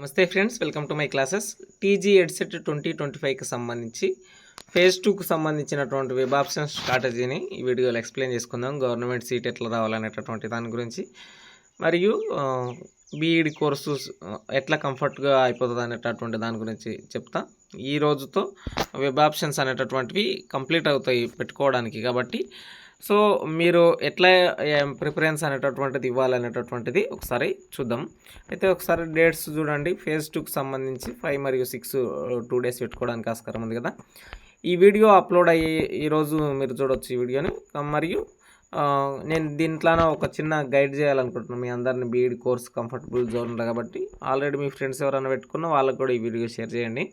నమస్తే friends, welcome to my classes. TG EdCET 2025కి సంబంధించి ఫేజ్ 2కు సంబంధించినటువంటి వెబ్ ఆప్షన్ స్ట్రాటజీని ఈ వీడియోలో ఎక్స్ప్లెయిన్ చేసుకుందాం. గవర్నమెంట్ సీట్ ఎట్లా రావాలనేటటువంటి దాని గురించి, మరియు బీఈడి కోర్సు ఎట్లా కంఫర్ట్గా అయిపోతుంది అనేటటువంటి దాని గురించి చెప్తా. ఈ రోజుతో వెబ్ ఆప్షన్స్ అనేటటువంటివి కంప్లీట్ అవుతాయి పెట్టుకోవడానికి. కాబట్టి సో మీరు ఎట్లా ప్రిఫరెన్స్ అనేటటువంటిది ఇవ్వాలనేటటువంటిది ఒకసారి చూద్దాం. అయితే ఒకసారి డేట్స్ చూడండి. ఫేజ్ 2కి సంబంధించి 5 మరియు 6 2 డేస్ పెట్టుకోవడానికి ఆస్కారం ఉంది కదా. ఈ వీడియో అప్లోడ్ అయ్యి ఈరోజు మీరు చూడవచ్చు ఈ వీడియోని. మరియు నేను దీంట్లోనే ఒక చిన్న గైడ్ చేయాలనుకుంటున్నాను మీ అందరిని. బీఈడి కోర్స్ కంఫర్టబుల్ జోన్ ఉంది కాబట్టి ఆల్రెడీ మీ ఫ్రెండ్స్ ఎవరైనా పెట్టుకున్నా వాళ్ళకు కూడా ఈ వీడియో షేర్ చేయండి.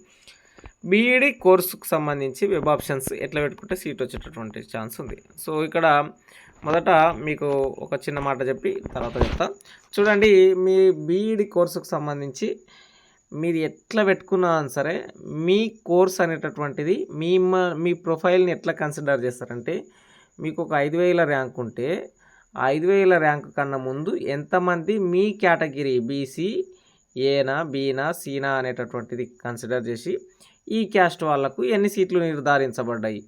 బీఈడి కోర్సుకు సంబంధించి వెబ్ ఆప్షన్స్ ఎట్లా పెట్టుకుంటే సీట్ వచ్చేటటువంటి ఛాన్స్ ఉంది. సో ఇక్కడ మొదట మీకు ఒక చిన్న మాట చెప్పి తర్వాత చెప్తా. చూడండి, మీ బీఈడి కోర్సుకు సంబంధించి మీరు ఎట్లా పెట్టుకున్నా సరే మీ కోర్స్ అనేటటువంటిది మీ ప్రొఫైల్ని ఎట్లా కన్సిడర్ చేస్తారంటే, మీకు ఒక 5,000 ర్యాంక్ ఉంటే 5,000 ర్యాంక్ కన్నా ముందు ఎంతమంది మీ కేటగిరీ బీసీ ఏనా బీనా సీనా అనేటటువంటిది కన్సిడర్ చేసి ఈ క్యాస్ట్ వాళ్లకు ఎన్ని సీట్లు నిర్ధారించబడ్డాయి,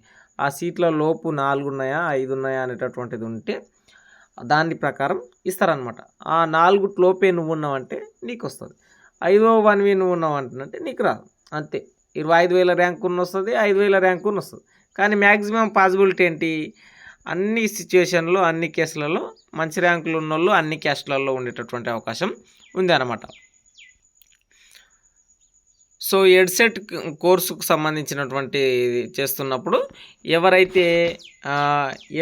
ఆ సీట్ల లోపు 4 ఉన్నాయా 5 ఉన్నాయా అనేటటువంటిది ఉంటే దాని ప్రకారం ఇస్తారనమాట. ఆ 4 లోపే నువ్వు ఉన్నావంటే నీకు వస్తుంది, 5వ 1వి నువ్వు ఉన్నావు అంటున్నంటే నీకు రాదు. అంతే. 25,000 ర్యాంక్ ఉన్న వస్తుంది, 5,000 ర్యాంక్ ఉన్న వస్తుంది. కానీ మ్యాక్సిమం పాసిబిలిటీ ఏంటి, అన్ని సిచ్యువేషన్లో అన్ని కేసులలో మంచి ర్యాంకులు ఉన్న వాళ్ళు అన్ని క్యాస్ట్లలో ఉండేటటువంటి అవకాశం ఉంది అన్నమాట. సో ఎడ్సెట్ కోర్సుకు సంబంధించినటువంటి చేస్తున్నప్పుడు ఎవరైతే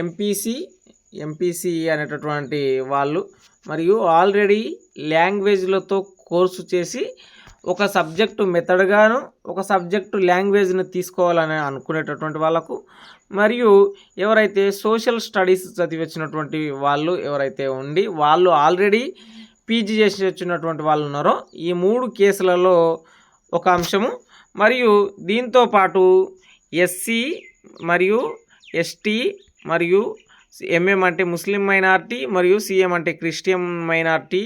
ఎంపీసీ అనేటటువంటి వాళ్ళు మరియు ఆల్రెడీ లాంగ్వేజ్లతో కోర్సు చేసి ఒక సబ్జెక్టు మెథడ్గాను ఒక సబ్జెక్టు లాంగ్వేజ్ను తీసుకోవాలని అనుకునేటటువంటి వాళ్ళకు, మరియు ఎవరైతే సోషల్ స్టడీస్ చదివి వచ్చినటువంటి వాళ్ళు ఎవరైతే ఉండి వాళ్ళు ఆల్రెడీ పీజీ చేసి వచ్చినటువంటి వాళ్ళు ఉన్నారో ఈ 3 కేసులలో ఒక అంశము. మరియు దీంతో పాటు ఎస్సీ మరియు ఎస్టీ మరియు ఎంఎం అంటే ముస్లిం మైనారిటీ మరియు సిఎం అంటే క్రిస్టియన్ మైనారిటీ,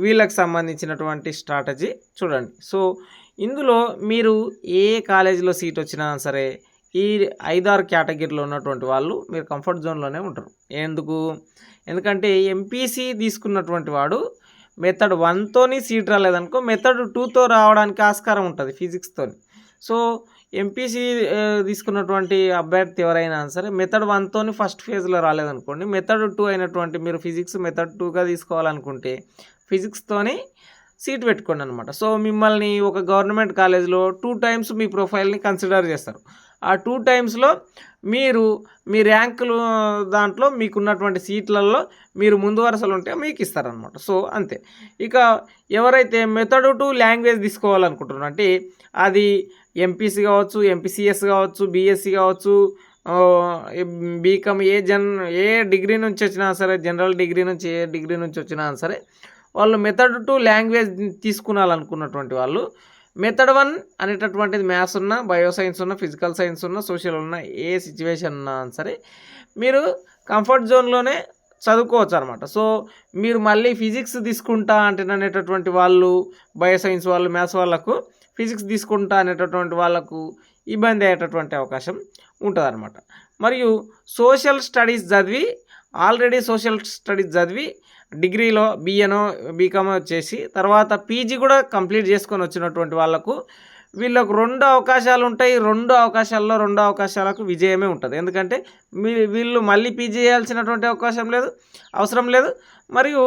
వీళ్ళకి సంబంధించినటువంటి స్ట్రాటజీ చూడండి. సో ఇందులో మీరు ఏ కాలేజీలో సీట్ వచ్చినా సరే ఈ 5-6 కేటగిరీలో ఉన్నటువంటి వాళ్ళు మీరు కంఫర్ట్ జోన్లోనే ఉంటారు. ఎందుకంటే ఎంపీసీ తీసుకున్నటువంటి వాడు మెథడ్ 1తోని సీట్ రాలేదనుకో మెథడ్ 2తో రావడానికి ఆస్కారం ఉంటుంది ఫిజిక్స్తో. సో ఎంపీసీ తీసుకున్నటువంటి అభ్యర్థి ఎవరైనా సరే మెథడ్ 1తోని ఫస్ట్ ఫేజ్లో రాలేదనుకోండి, మెథడ్ 2 అయినటువంటి మీరు ఫిజిక్స్ మెథడ్ 2గా తీసుకోవాలనుకుంటే ఫిజిక్స్తోని సీట్ పెట్టుకోండి అనమాట. సో మిమ్మల్ని ఒక గవర్నమెంట్ కాలేజ్లో 2 టైమ్స్ మీ ప్రొఫైల్ని కన్సిడర్ చేస్తారు. ఆ 2 టైమ్స్లో మీరు మీ ర్యాంకులు దాంట్లో మీకున్నటువంటి సీట్లలో మీరు ముందు వరుసలు ఉంటే మీకు ఇస్తారనమాట. సో అంతే. ఇక ఎవరైతే మెథడ్ 2 లాంగ్వేజ్ తీసుకోవాలనుకుంటున్నారు అంటే అది ఎంపీసీ కావచ్చు, ఎంపీసీఎస్ కావచ్చు, బీఎస్సీ కావచ్చు, బీకామ్ ఏ డిగ్రీ నుంచి వచ్చినా సరే, జనరల్ డిగ్రీ నుంచి ఏ డిగ్రీ నుంచి వచ్చినా సరే వాళ్ళు మెథడ్ 2 లాంగ్వేజ్ తీసుకున్నాలనుకున్నటువంటి వాళ్ళు మెథడ్ 1 అనేటటువంటిది మ్యాథ్స్ ఉన్నా, బయోసైన్స్ ఉన్నా, ఫిజికల్ సైన్స్ ఉన్నా, సోషల్ ఉన్నా, ఏ సిచ్యువేషన్ ఉన్నా సరే మీరు కంఫర్ట్ జోన్లోనే చదువుకోవచ్చు అనమాట. సో మీరు మళ్ళీ ఫిజిక్స్ తీసుకుంటా అనేటటువంటి వాళ్ళు, బయోసైన్స్ వాళ్ళు, మ్యాథ్స్ వాళ్ళకు ఫిజిక్స్ తీసుకుంటా అనేటటువంటి వాళ్ళకు ఇబ్బంది అయ్యేటటువంటి అవకాశం ఉంటుంది అనమాట. మరియు సోషల్ స్టడీస్ చదివి డిగ్రీలో బిఏనో బీకామో వచ్చేసి తర్వాత పీజీ కూడా కంప్లీట్ చేసుకొని వచ్చినటువంటి వాళ్ళకు వీళ్ళకు 2 అవకాశాలు ఉంటాయి. 2 అవకాశాల్లో 2 అవకాశాలకు విజయమే ఉంటుంది. ఎందుకంటే వీళ్ళు మళ్ళీ పీజీ చేయాల్సినటువంటి అవసరం లేదు. మరియు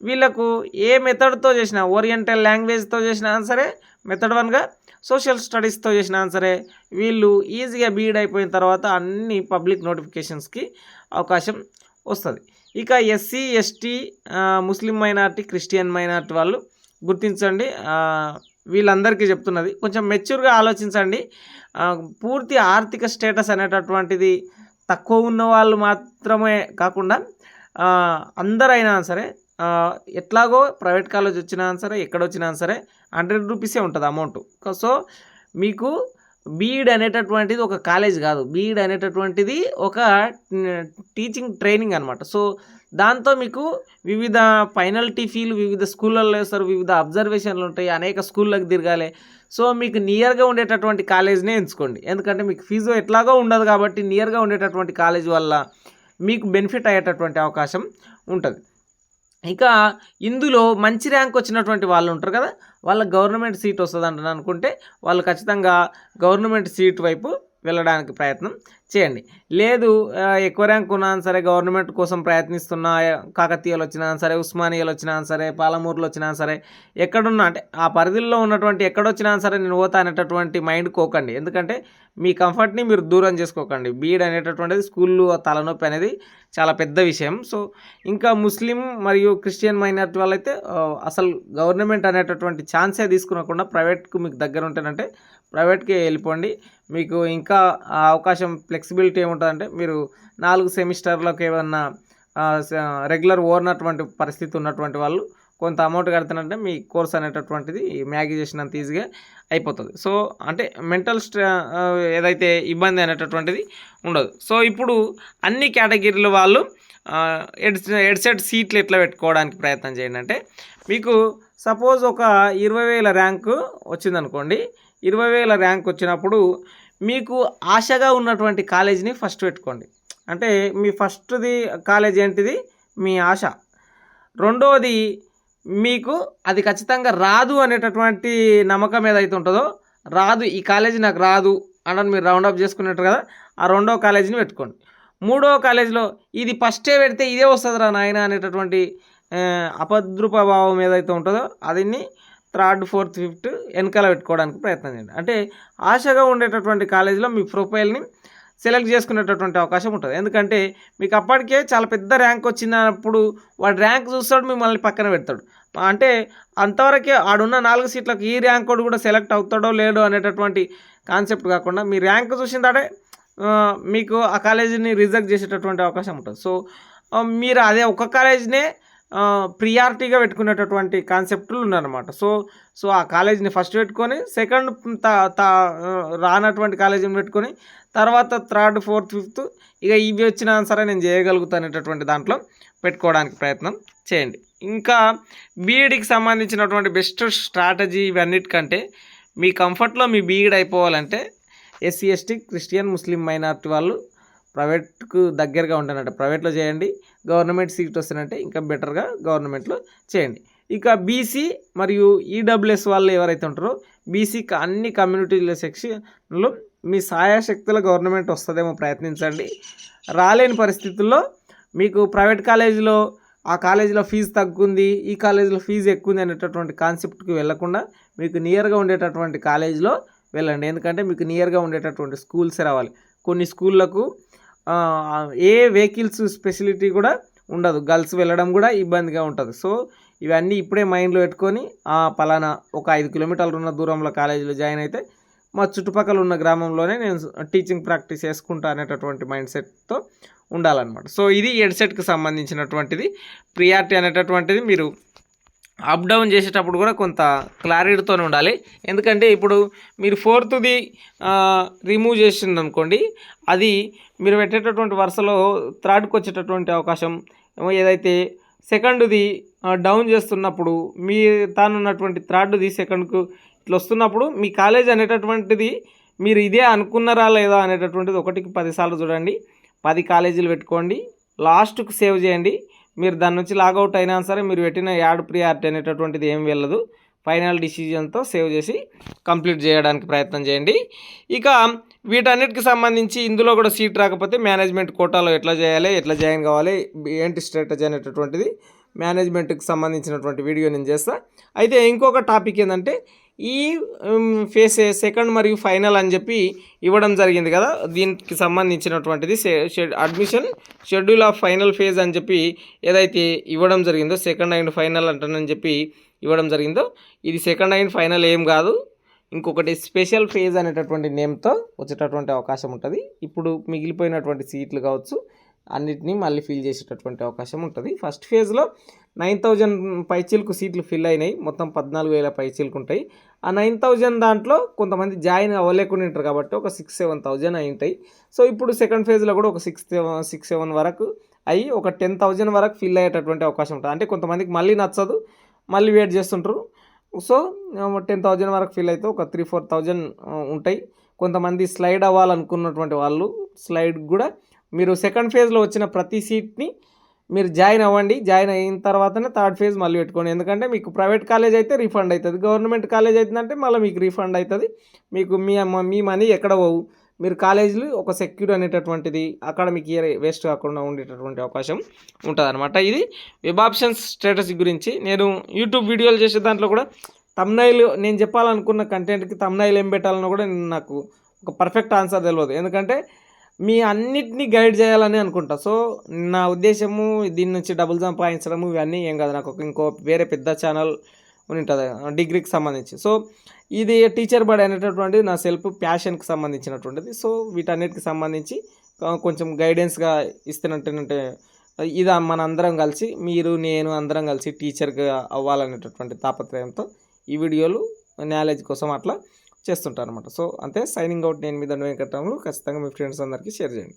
వీళ్ళకు ఏ మెథడ్తో చేసినా, ఓరియంటల్ లాంగ్వేజ్తో చేసినా సరే మెథడ్ 1గా, సోషల్ స్టడీస్తో చేసినా సరే వీళ్ళు ఈజీగా బీఈడి అయిపోయిన తర్వాత అన్ని పబ్లిక్ నోటిఫికేషన్స్కి అవకాశం వస్తుంది. ఇక ఎస్సీ ఎస్టీ ముస్లిం మైనారిటీ క్రిస్టియన్ మైనారిటీ వాళ్ళు గుర్తించండి. వీళ్ళందరికీ చెప్తున్నది కొంచెం మెచ్యూర్గా ఆలోచించండి. పూర్తి ఆర్థిక స్టేటస్ అనేటటువంటిది తక్కువ ఉన్న వాళ్ళు మాత్రమే కాకుండా అందరైనా సరే ఎట్లాగో ప్రైవేట్ కాలేజ్ వచ్చినా సరే ఎక్కడ వచ్చినా సరే 100 రూపీసే ఉంటుంది అమౌంట్. సో మీకు బీఈడ్ అనేటటువంటిది ఒక కాలేజ్ కాదు, బీఈడ్ అనేటటువంటిది ఒక టీచింగ్ ట్రైనింగ్ అనమాట. సో దాంతో మీకు వివిధ ఫైనల్టీ ఫీలు వివిధ స్కూళ్ళల్లో వేస్తారు, వివిధ అబ్జర్వేషన్లు ఉంటాయి, అనేక స్కూళ్ళకి తిరగాలి. సో మీకు నియర్గా ఉండేటటువంటి కాలేజ్నే ఎంచుకోండి, ఎందుకంటే మీకు ఫీజు ఎట్లాగో ఉండదు కాబట్టి నియర్గా ఉండేటటువంటి కాలేజ్ వల్ల మీకు బెనిఫిట్ అయ్యేటటువంటి అవకాశం ఉంటుంది. ఇక ఇందులో మంచి ర్యాంక్ వచ్చినటువంటి వాళ్ళు ఉంటారు కదా, వాళ్ళకి గవర్నమెంట్ సీట్ వస్తుంది అనుకుంటే వాళ్ళు ఖచ్చితంగా గవర్నమెంట్ సీట్ వైపు వెళ్ళడానికి ప్రయత్నం చేయండి. లేదు ఎక్కువ ర్యాంక్ ఉన్నా సరే, గవర్నమెంట్ కోసం ప్రయత్నిస్తున్న, కాకతీయలు వచ్చినా సరే, ఉస్మానియాలు వచ్చినా సరే, పాలమూరులో వచ్చినా సరే, ఎక్కడున్నా అంటే ఆ పరిధిలో ఉన్నటువంటి ఎక్కడొచ్చినా సరే నేను పోతా అనేటటువంటి మైండ్ కోకండి. ఎందుకంటే మీ కంఫర్ట్ని మీరు దూరం చేసుకోకండి. బీఈడ్ అనేటటువంటిది స్కూల్లో తలనొప్పి అనేది చాలా పెద్ద విషయం. సో ఇంకా ముస్లిం మరియు క్రిస్టియన్ మైనారిటీ వాళ్ళైతే అసలు గవర్నమెంట్ అనేటటువంటి ఛాన్సే తీసుకునకుండా ప్రైవేట్కు మీకు దగ్గర ఉంటేనంటే ప్రైవేట్కి వెళ్ళిపోండి. మీకు ఇంకా అవకాశం ఫ్లెక్సిబిలిటీ ఏముంటుందంటే మీరు 4 సెమిస్టర్లకు ఏమన్నా రెగ్యులర్ ఓనటువంటి పరిస్థితి ఉన్నటువంటి వాళ్ళు కొంత అమౌంట్ కడుతున్నట్టే మీ కోర్స్ అనేటటువంటిది మ్యాగీ చేసినంత ఈజీగా అయిపోతుంది. సో అంటే మెంటల్ ఏదైతే ఇబ్బంది అనేటటువంటిది ఉండదు. సో ఇప్పుడు అన్ని కేటగిరీల వాళ్ళు ఎడ్సెట్ సీట్లు ఎట్లా పెట్టుకోవడానికి ప్రయత్నం చేయండి అంటే, మీకు సపోజ్ ఒక 20,000 ర్యాంకు వచ్చిందనుకోండి. 20,000 ర్యాంక్ వచ్చినప్పుడు మీకు ఆశగా ఉన్నటువంటి కాలేజీని ఫస్ట్ పెట్టుకోండి. అంటే మీ ఫస్ట్ది కాలేజ్ ఏంటిది, మీ ఆశ. రెండవది మీకు అది ఖచ్చితంగా రాదు అనేటటువంటి నమ్మకం ఏదైతే ఉంటుందో, రాదు ఈ కాలేజీ నాకు రాదు అని మీరు రౌండప్ చేసుకున్నట్టు కదా, ఆ రెండవ కాలేజీని పెట్టుకోండి. మూడవ కాలేజీలో ఇది ఫస్టే పెడితే ఇదే వస్తుందిరా నాయన అనేటటువంటి అపద్రూప భావం ఏదైతే ఉంటుందో అదిని 3rd, 4th, 5th వెనకాల పెట్టుకోవడానికి ప్రయత్నం చేయండి. అంటే ఆశగా ఉండేటటువంటి కాలేజీలో మీ ప్రొఫైల్ని సెలెక్ట్ చేసుకునేటటువంటి అవకాశం ఉంటుంది. ఎందుకంటే మీకు అప్పటికే చాలా పెద్ద ర్యాంక్ వచ్చినప్పుడు వాడు ర్యాంక్ చూస్తాడు, మిమ్మల్ని పక్కన పెడతాడు. అంటే అంతవరకే ఆడున్న 4 సీట్లకు ఈ ర్యాంక్ కూడా సెలెక్ట్ అవుతాడో లేడో అనేటటువంటి కాన్సెప్ట్ కాకుండా మీ ర్యాంక్ చూసిందాడే మీకు ఆ కాలేజీని రిజెక్ట్ చేసేటటువంటి అవకాశం ఉంటుంది. సో మీరు అదే ఒక కాలేజీనే ప్రియారిటీగా పెట్టుకునేటటువంటి కాన్సెప్ట్లు ఉన్నారన్నమాట. సో ఆ కాలేజీని ఫస్ట్ పెట్టుకొని, సెకండ్ రానటువంటి కాలేజీని పెట్టుకొని, తర్వాత 3rd, 4th, 5th ఇక ఇవి వచ్చినా సరే నేను చేయగలుగుతానేటటువంటి దాంట్లో పెట్టుకోవడానికి ప్రయత్నం చేయండి. ఇంకా బీఈడికి సంబంధించినటువంటి బెస్ట్ స్ట్రాటజీ ఇవన్నిటికంటే మీ కంఫర్ట్లో మీ బీఈడి అయిపోవాలంటే ఎస్సీ, ఎస్టీ, క్రిస్టియన్, ముస్లిం మైనారిటీ వాళ్ళు ప్రైవేట్కు దగ్గరగా ఉంటానంటే ప్రైవేట్లో చేయండి. గవర్నమెంట్ సీట్ వస్తానంటే ఇంకా బెటర్గా గవర్నమెంట్లో చేయండి. ఇక బీసీ మరియు ఈడబ్ల్యూఎస్ వాళ్ళు ఎవరైతే ఉంటారో, బీసీ అన్ని కమ్యూనిటీల సెక్షన్లో మీ సాయశక్తుల గవర్నమెంట్ వస్తుందేమో ప్రయత్నించండి. రాలేని పరిస్థితుల్లో మీకు ప్రైవేట్ కాలేజీలో ఆ కాలేజీలో ఫీజు తగ్గుంది, ఈ కాలేజీలో ఫీజు ఎక్కువ ఉంది అనేటటువంటి కాన్సెప్ట్కి వెళ్ళకుండా మీకు నియర్గా ఉండేటటువంటి కాలేజీలో వెళ్ళండి. ఎందుకంటే మీకు నియర్గా ఉండేటటువంటి స్కూల్స్ రావాలి. కొన్ని స్కూళ్ళకు ఏ వెహికల్స్ ఫెసిలిటీ కూడా ఉండదు, గర్ల్స్ వెళ్ళడం కూడా ఇబ్బందిగా ఉంటుంది. సో ఇవన్నీ ఇప్పుడే మైండ్లో పెట్టుకొని పలానా ఒక 5 కిలోమీటర్లు ఉన్న దూరంలో కాలేజీలో జాయిన్ అయితే మా చుట్టుపక్కల ఉన్న గ్రామంలోనే నేను టీచింగ్ ప్రాక్టీస్ చేసుకుంటా అనేటటువంటి మైండ్ సెట్తో ఉండాలన్నమాట. సో ఇది ఎడ్సెట్కి సంబంధించినటువంటిది. ప్రియారిటీ అనేటటువంటిది మీరు అప్ డౌన్ చేసేటప్పుడు కూడా కొంత క్లారిటీతో ఉండాలి. ఎందుకంటే ఇప్పుడు మీరు 4th రిమూవ్ చేసింది అనుకోండి, అది మీరు పెట్టేటటువంటి వరుసలో 3rdకి వచ్చేటటువంటి అవకాశం, ఏదైతే 2ది డౌన్ చేస్తున్నప్పుడు మీ తానున్నటువంటి 3rdది 2కు ఇట్లా వస్తున్నప్పుడు మీ కాలేజ్ అనేటటువంటిది మీరు ఇదే అనుకున్నారా లేదా అనేటటువంటిది 1కి 10 సార్లు చూడండి. 10 కాలేజీలు పెట్టుకోండి, లాస్ట్కు సేవ్ చేయండి. మీరు దాని నుంచి లాగౌట్ అయినా సరే మీరు పెట్టిన యాడ్ ప్రియారిటీ అనేటటువంటిది ఏం వెళ్ళదు. ఫైనల్ డిసిజన్తో సేవ్ చేసి కంప్లీట్ చేయడానికి ప్రయత్నం చేయండి. ఇక వీటన్నిటికి సంబంధించి ఇందులో కూడా సీట్ రాకపోతే మేనేజ్మెంట్ కోటాలో ఎట్లా చేయాలి, ఎట్లా జాయిన్ కావాలి, ఏంటి స్ట్రాటజీ అనేటటువంటిది మేనేజ్మెంట్కి సంబంధించినటువంటి వీడియో నేను చేస్తా. అయితే ఇంకొక టాపిక్ ఏంటంటే ఈ ఫేస్ 2nd మరియు ఫైనల్ అని చెప్పి ఇవ్వడం జరిగింది కదా, దీనికి సంబంధించినటువంటిది admission schedule of final phase అని చెప్పి ఏదైతే ఇవ్వడం జరిగిందో, 2nd అండ్ ఫైనల్ అంటానని చెప్పి ఇవ్వడం జరిగిందో, ఇది 2nd అండ్ ఫైనల్ ఏం కాదు, ఇంకొకటి స్పెషల్ ఫేజ్ అనేటటువంటి నేమ్తో వచ్చేటటువంటి అవకాశం ఉంటుంది. ఇప్పుడు మిగిలిపోయినటువంటి సీట్లు కావచ్చు, అన్నిటినీ మళ్ళీ ఫిల్ చేసేటటువంటి అవకాశం ఉంటుంది. ఫస్ట్ ఫేజ్లో 9,000 పైచీలకు సీట్లు ఫిల్ అయినాయి. మొత్తం 14,000 పైచీలకు ఉంటాయి. ఆ 9,000 దాంట్లో కొంతమంది జాయిన్ అవ్వలేకుండా ఉంటారు కాబట్టి ఒక 6,000-7,000 అయి ఉంటాయి. సో ఇప్పుడు సెకండ్ ఫేజ్లో కూడా ఒక 6,7 వరకు అయ్యి ఒక 10,000 వరకు ఫిల్ అయ్యేటటువంటి అవకాశం ఉంటుంది. అంటే కొంతమందికి మళ్ళీ నచ్చదు, మళ్ళీ వెయిట్ చేస్తుంటారు. సో 10,000 వరకు ఫిల్ అయితే ఒక 3-4,000 ఉంటాయి. కొంతమంది స్లైడ్ అవ్వాలనుకున్నటువంటి వాళ్ళు స్లైడ్ కూడా మీరు సెకండ్ ఫేజ్లో వచ్చిన ప్రతి సీట్ని మీరు జాయిన్ అవ్వండి. జాయిన్ అయిన తర్వాతనే థర్డ్ ఫేజ్ మళ్ళీ పెట్టుకోండి. ఎందుకంటే మీకు ప్రైవేట్ కాలేజ్ అయితే రీఫండ్ అవుతుంది, గవర్నమెంట్ కాలేజ్ అవుతుందంటే మళ్ళీ మీకు రీఫండ్ అవుతుంది. మీకు మీ మనీ ఎక్కడ పోవు. మీరు కాలేజీలు ఒక సెక్యూర్ అనేటటువంటిది అకాడమిక్ ఇయర్ వేస్ట్ కాకుండా ఉండేటటువంటి అవకాశం ఉంటుంది అనమాట. ఇది వెబ్ ఆప్షన్స్ స్ట్రాటజీ గురించి నేను యూట్యూబ్ వీడియోలు చేసే దాంట్లో కూడా తమ్నైల్ నేను చెప్పాలనుకున్న కంటెంట్కి తమ్నైల్ ఏం పెట్టాలన్నా కూడా నాకు ఒక పర్ఫెక్ట్ ఆన్సర్ తెలియదు. ఎందుకంటే మీ అన్నిటినీ గైడ్ చేయాలని అనుకుంటా. సో నా ఉద్దేశము దీని నుంచి డబ్బులు సంపాదించడము ఇవన్నీ ఏం కాదు. నాకు ఇంకో వేరే పెద్ద ఛానల్ ఉంటుంది డిగ్రీకి సంబంధించి. సో ఇది టీచర్ బడి అనేటటువంటిది నా సెల్ఫ్ ప్యాషన్కి సంబంధించినటువంటిది. సో వీటన్నిటికి సంబంధించి కొంచెం గైడెన్స్గా ఇస్తున్నట్టు ఇది మన అందరం కలిసి మీరు నేను అందరం కలిసి టీచర్గా అవ్వాలనేటటువంటి తాపత్రయంతో ఈ వీడియోలు నాలెడ్జ్ కోసం అట్లా చేస్తుంటారు అనమాట. సో అంతే, సైనింగ్ అవుట్. నేను మీ దండ వెంకటరాములు. ఖచ్చితంగా మీ ఫ్రెండ్స్ అందరికీ షేర్ చేయండి.